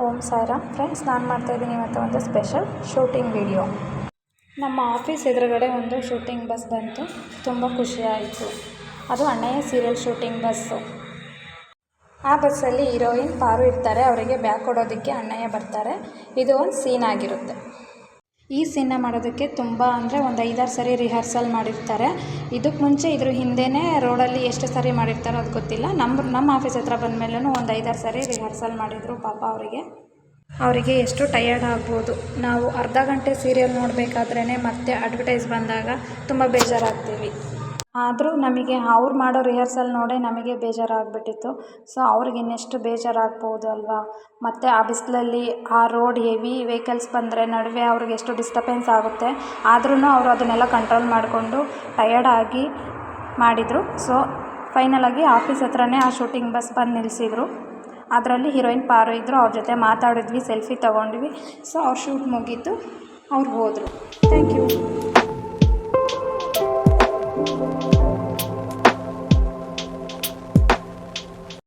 ಓಂ Sairam friends, ನಾನು ಮಾಡ್ತಾಯಿದ್ದೀನಿ ಇವತ್ತು ಒಂದು ಸ್ಪೆಷಲ್ ಶೂಟಿಂಗ್ ವಿಡಿಯೋ. ನಮ್ಮ ಆಫೀಸ್ ಎದುರುಗಡೆ ಒಂದು ಶೂಟಿಂಗ್ ಬಸ್ ಬಂತು. ತುಂಬ ಖುಷಿಯಾಯಿತು. ಅದು ಅಣ್ಣಯ್ಯ ಸೀರಿಯಲ್ ಶೂಟಿಂಗ್ ಬಸ್ಸು. ಆ ಬಸ್ಸಲ್ಲಿ ಹೀರೋಯಿನ್ ಪಾರು ಇರ್ತಾರೆ. ಅವರಿಗೆ ಬ್ಯಾಗ್ ಕೊಡೋದಕ್ಕೆ ಅಣ್ಣಯ್ಯ ಬರ್ತಾರೆ. ಇದು ಒಂದು ಸೀನ್ ಆಗಿರುತ್ತೆ. ಈ ಸೀನ್ನ ಮಾಡೋದಕ್ಕೆ ತುಂಬ ಅಂದರೆ ಒಂದು 5-6 ಸರಿ ರಿಹರ್ಸಲ್ ಮಾಡಿರ್ತಾರೆ. ಇದಕ್ಕೆ ಮುಂಚೆ ಇದ್ರ ಹಿಂದೆಯೇ ರೋಡಲ್ಲಿ ಎಷ್ಟು ಸರಿ ಮಾಡಿರ್ತಾರೋ ಅದು ಗೊತ್ತಿಲ್ಲ. ನಮ್ಮ ಆಫೀಸ್ ಹತ್ರ ಬಂದಮೇಲೂ ಒಂದು 5-6 ಸರಿ ರಿಹರ್ಸಲ್ ಮಾಡಿದರು. ಪಾಪ ಅವರಿಗೆ ಎಷ್ಟು ಟಯರ್ಡ್ ಆಗ್ಬೋದು. ನಾವು ಅರ್ಧ ಗಂಟೆ ಸೀರಿಯಲ್ ನೋಡಬೇಕಾದ್ರೇ ಮತ್ತೆ ಅಡ್ವರ್ಟೈಸ್ ಬಂದಾಗ ತುಂಬ ಬೇಜಾರಾಗ್ತೀವಿ. ಆದರೂ ನಮಗೆ ಅವ್ರು ಮಾಡೋ ರಿಹರ್ಸಲ್ ನೋಡೇ ನಮಗೆ ಬೇಜಾರಾಗ್ಬಿಟ್ಟಿತ್ತು. ಸೊ ಅವ್ರಿಗೆ ಇನ್ನೆಷ್ಟು ಬೇಜಾರಾಗ್ಬೋದು ಅಲ್ವಾ. ಮತ್ತು ಆ ಬಿಸಿಲಲ್ಲಿ ಆ ರೋಡ್ ಹೆವಿ ವೆಹಿಕಲ್ಸ್ ಬಂದರೆ ನಡುವೆ ಅವ್ರಿಗೆ ಎಷ್ಟು ಡಿಸ್ಟರ್ಬೆನ್ಸ್ ಆಗುತ್ತೆ. ಆದ್ರೂ ಅವರು ಅದನ್ನೆಲ್ಲ ಕಂಟ್ರೋಲ್ ಮಾಡಿಕೊಂಡು ಟಯರ್ಡಾಗಿ ಮಾಡಿದರು. ಸೊ ಫೈನಲಾಗಿ ಆಫೀಸ್ ಹತ್ರನೇ ಆ ಶೂಟಿಂಗ್ ಬಸ್ ಬಂದು ನಿಲ್ಲಿಸಿದ್ರು. ಅದರಲ್ಲಿ ಹೀರೋಯಿನ್ ಪಾರು ಇದ್ದರು. ಅವ್ರ ಜೊತೆ ಮಾತಾಡಿದ್ವಿ, ಸೆಲ್ಫಿ ತೊಗೊಂಡ್ವಿ. ಸೊ ಅವ್ರ ಶೂಟ್ ಮುಗೀತು, ಅವ್ರು ಹೋದರು. Thank you.